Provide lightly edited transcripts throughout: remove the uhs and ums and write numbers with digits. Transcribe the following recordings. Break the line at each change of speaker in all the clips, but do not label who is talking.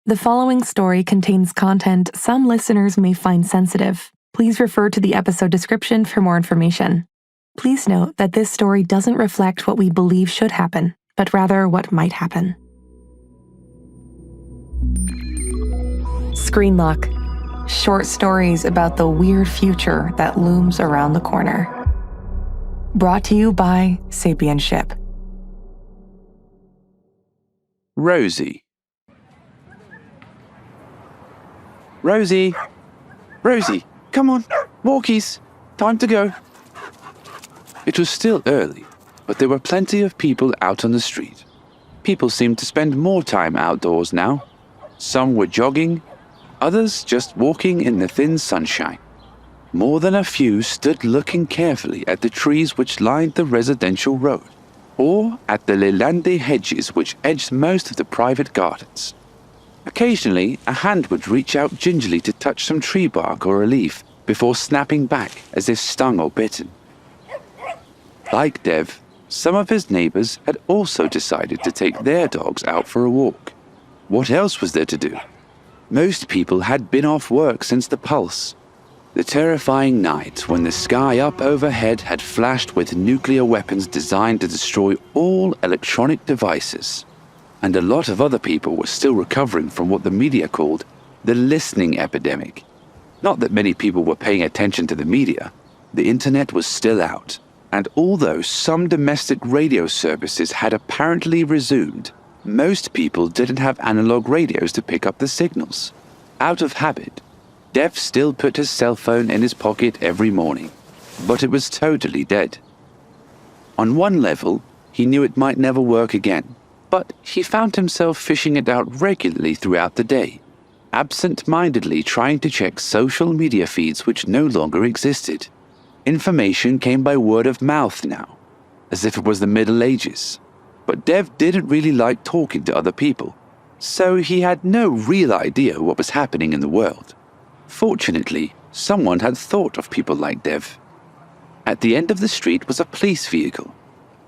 The following story contains content some listeners may find sensitive. Please refer to the episode description for more information. Please note that this story doesn't reflect what we believe should happen, but rather what might happen. Screen Lock. Short stories about the weird future that looms around the corner. Brought to you by Sapienship.
Rosie. Rosie! Rosie, come on, walkies, time to go. It was still early, but there were plenty of people out on the street. People seemed to spend more time outdoors now. Some were jogging, others just walking in the thin sunshine. More than a few stood looking carefully at the trees which lined the residential road, or at the lilande hedges which edged most of the private gardens. Occasionally, a hand would reach out gingerly to touch some tree bark or a leaf before snapping back as if stung or bitten. Like Dev, some of his neighbors had also decided to take their dogs out for a walk. What else was there to do? Most people had been off work since the pulse. The terrifying night when the sky up overhead had flashed with nuclear weapons designed to destroy all electronic devices. And a lot of other people were still recovering from what the media called the listening epidemic. Not that many people were paying attention to the media. The internet was still out, and although some domestic radio services had apparently resumed, most people didn't have analog radios to pick up the signals. Out of habit, Dev still put his cell phone in his pocket every morning, but it was totally dead. On one level, he knew it might never work again. But he found himself fishing it out regularly throughout the day, absent-mindedly trying to check social media feeds which no longer existed. Information came by word of mouth now, as if it was the Middle Ages. But Dev didn't really like talking to other people, so he had no real idea what was happening in the world. Fortunately, someone had thought of people like Dev. At the end of the street was a police vehicle,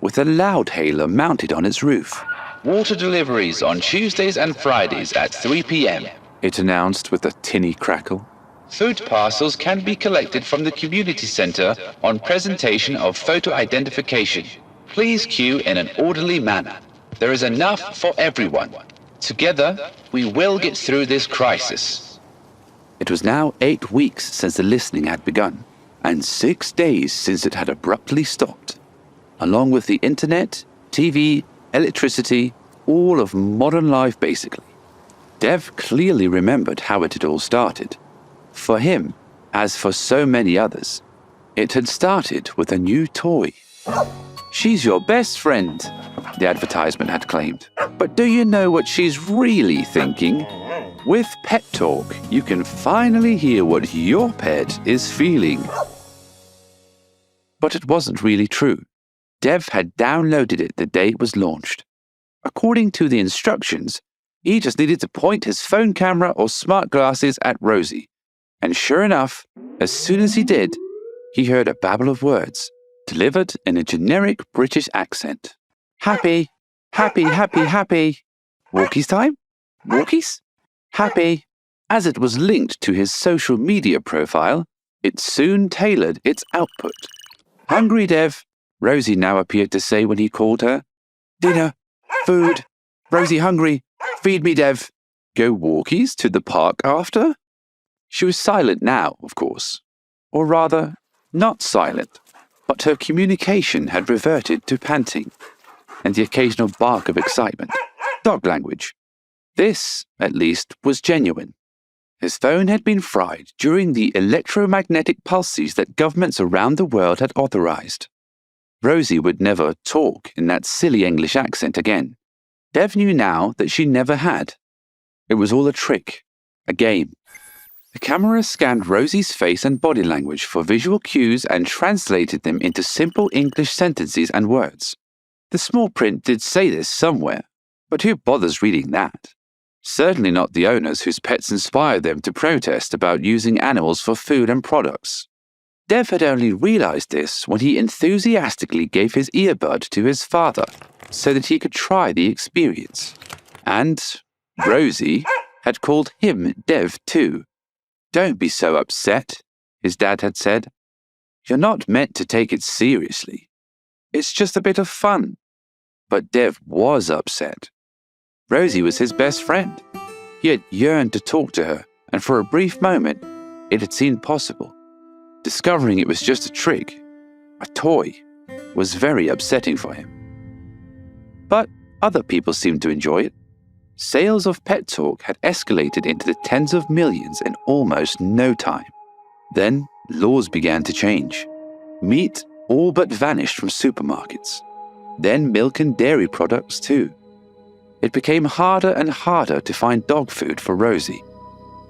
with a loudhailer mounted on its roof.
Water deliveries on Tuesdays and Fridays at 3 p.m.
It announced with a tinny crackle.
Food parcels can be collected from the community center on presentation of photo identification. Please queue in an orderly manner. There is enough for everyone. Together, we will get through this crisis.
It was now 8 weeks since the listening had begun, and 6 days since it had abruptly stopped. Along with the internet, TV, electricity, all of modern life basically. Dev clearly remembered how it had all started. For him, as for so many others, it had started with a new toy. "She's your best friend," the advertisement had claimed. "But do you know what she's really thinking? With Pet Talk, you can finally hear what your pet is feeling." But it wasn't really true. Dev had downloaded it the day it was launched. According to the instructions, he just needed to point his phone camera or smart glasses at Rosie. And sure enough, as soon as he did, he heard a babble of words, delivered in a generic British accent. "Happy, happy, happy, happy. Walkies time? Walkies? Happy." As it was linked to his social media profile, it soon tailored its output. "Hungry, Dev," Rosie now appeared to say when he called her. "Dinner, food, Rosie hungry, feed me, Dev. Go walkies to the park after?" She was silent now, of course. Or rather, not silent, but her communication had reverted to panting, and the occasional bark of excitement, dog language. This, at least, was genuine. His phone had been fried during the electromagnetic pulses that governments around the world had authorized. Rosie would never talk in that silly English accent again. Dev knew now that she never had. It was all a trick, a game. The camera scanned Rosie's face and body language for visual cues and translated them into simple English sentences and words. The small print did say this somewhere, but who bothers reading that? Certainly not the owners whose pets inspired them to protest about using animals for food and products. Dev had only realized this when he enthusiastically gave his earbud to his father so that he could try the experience. And Rosie, had called him Dev too. "Don't be so upset," his dad had said. "You're not meant to take it seriously. It's just a bit of fun." But Dev was upset. Rosie was his best friend. He had yearned to talk to her, and for a brief moment, it had seemed possible. Discovering it was just a trick, a toy, was very upsetting for him. But other people seemed to enjoy it. Sales of Plantalk had escalated into the tens of millions in almost no time. Then laws began to change. Meat all but vanished from supermarkets. Then milk and dairy products too. It became harder and harder to find dog food for Rosie,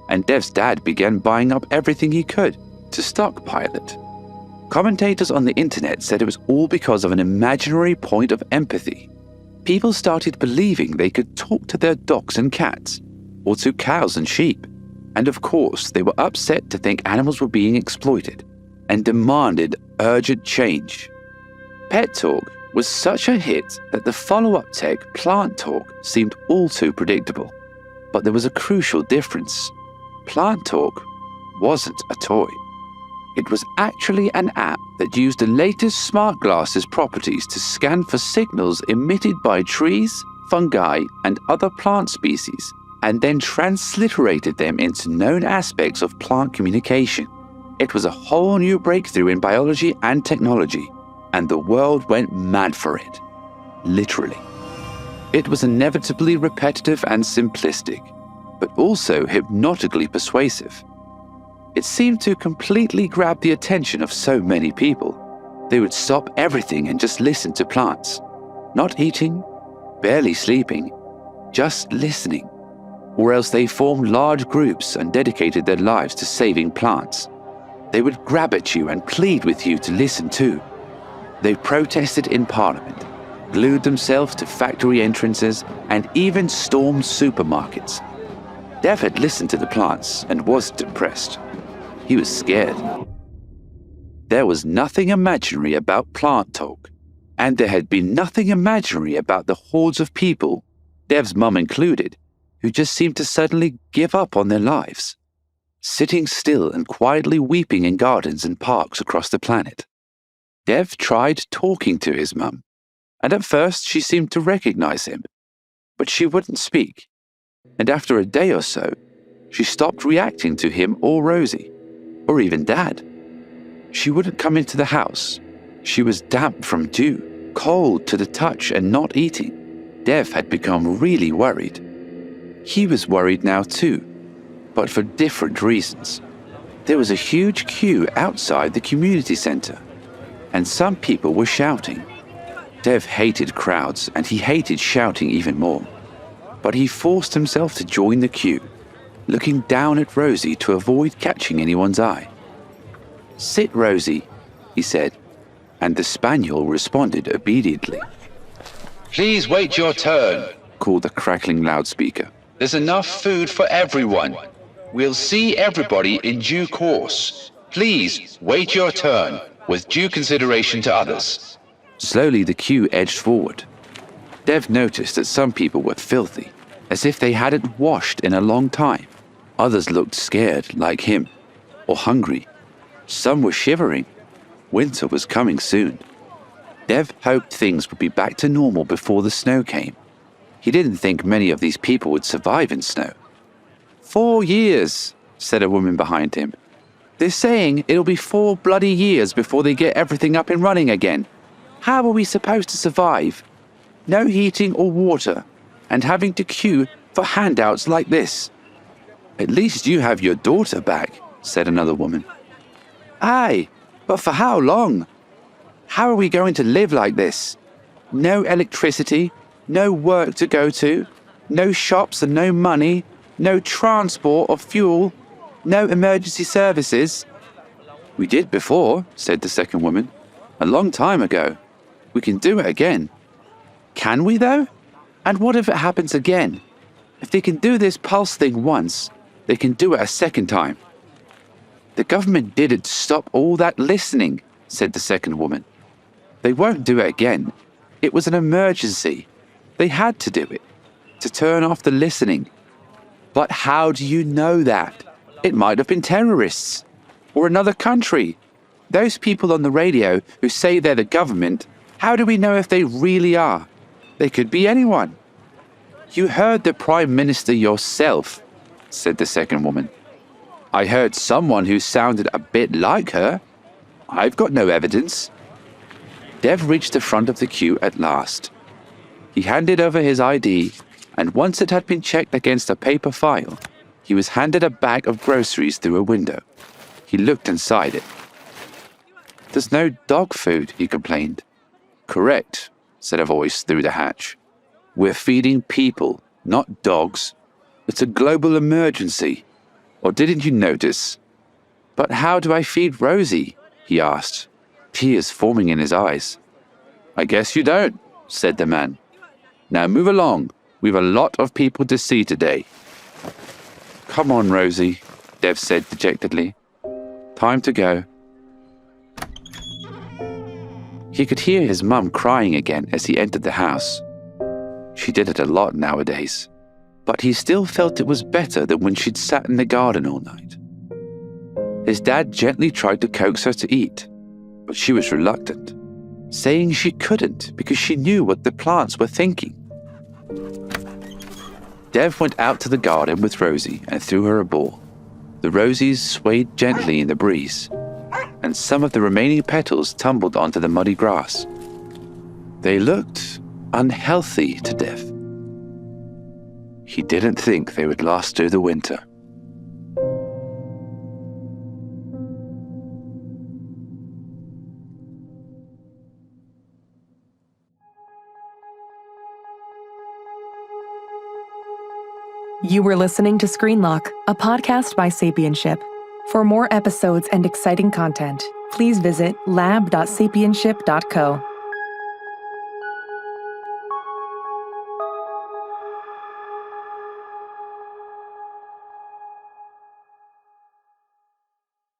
and Dev's dad began buying up everything he could to stockpile it. Commentators on the internet said it was all because of an imaginary point of empathy. People started believing they could talk to their dogs and cats, or to cows and sheep, and of course they were upset to think animals were being exploited, and demanded urgent change. Plantalk was such a hit that the follow-up tech Plantalk seemed all too predictable. But there was a crucial difference. Plantalk wasn't a toy. It was actually an app that used the latest smart glasses properties to scan for signals emitted by trees, fungi, and other plant species, and then transliterated them into known aspects of plant communication. It was a whole new breakthrough in biology and technology, and the world went mad for it. Literally. It was inevitably repetitive and simplistic, but also hypnotically persuasive. It seemed to completely grab the attention of so many people. They would stop everything and just listen to plants. Not eating, barely sleeping, just listening. Or else they formed large groups and dedicated their lives to saving plants. They would grab at you and plead with you to listen too. They protested in Parliament, glued themselves to factory entrances, and even stormed supermarkets. Dev had listened to the plants and was depressed. He was scared. There was nothing imaginary about Plantalk, and there had been nothing imaginary about the hordes of people, Dev's mum included, who just seemed to suddenly give up on their lives, sitting still and quietly weeping in gardens and parks across the planet. Dev tried talking to his mum, and at first she seemed to recognize him, but she wouldn't speak, and after a day or so, she stopped reacting to him or Rosie, or even Dad. She wouldn't come into the house. She was damp from dew, cold to the touch, and not eating. Dev had become really worried. He was worried now too, but for different reasons. There was a huge queue outside the community center, and some people were shouting. Dev hated crowds, and he hated shouting even more. But he forced himself to join the queue, looking down at Rosie to avoid catching anyone's eye. "Sit, Rosie," he said, and the spaniel responded obediently.
Please wait your turn,
called the crackling loudspeaker.
There's enough food for everyone. We'll see everybody in due course. Please wait your turn, with due consideration to others.
Slowly the queue edged forward. Dev noticed that some people were filthy, as if they hadn't washed in a long time. Others looked scared, like him, or hungry. Some were shivering. Winter was coming soon. Dev hoped things would be back to normal before the snow came. He didn't think many of these people would survive in snow. 4 years, said a woman behind him. They're saying it'll be 4 bloody years before they get everything up and running again. How are we supposed to survive? No heating or water, and having to queue for handouts like this. At least you have your daughter back, said another woman. Aye, but for how long? How are we going to live like this? No electricity, no work to go to, no shops and no money, no transport or fuel, no emergency services. We did before, said the second woman. A long time ago. We can do it again. Can we though? And what if it happens again? If they can do this pulse thing once, they can do it a second time. The government did it to stop all that listening, said the second woman. They won't do it again. It was an emergency. They had to do it, to turn off the listening. But how do you know that? It might have been terrorists. Or another country. Those people on the radio who say they're the government, how do we know if they really are? They could be anyone. You heard the Prime Minister yourself, said the second woman. I heard someone who sounded a bit like her. I've got no evidence. Dev reached the front of the queue at last. He handed over his ID, and once it had been checked against a paper file, he was handed a bag of groceries through a window. He looked inside it. There's no dog food, he complained. Correct, said a voice through the hatch. We're feeding people, not dogs. It's a global emergency. Or didn't you notice? But how do I feed Rosie? He asked, tears forming in his eyes. I guess you don't, said the man. Now move along. We've a lot of people to see today. Come on, Rosie, Dev said dejectedly. Time to go. He could hear his mum crying again as he entered the house. She did it a lot nowadays, but he still felt it was better than when she'd sat in the garden all night. His dad gently tried to coax her to eat, but she was reluctant, saying she couldn't because she knew what the plants were thinking. Dev went out to the garden with Rosie and threw her a ball. The roses swayed gently in the breeze, and some of the remaining petals tumbled onto the muddy grass. They looked unhealthy to Dev. He didn't think they would last through the winter.
You were listening to Screenlock, a podcast by Sapienship. For more episodes and exciting content, please visit lab.sapienship.co.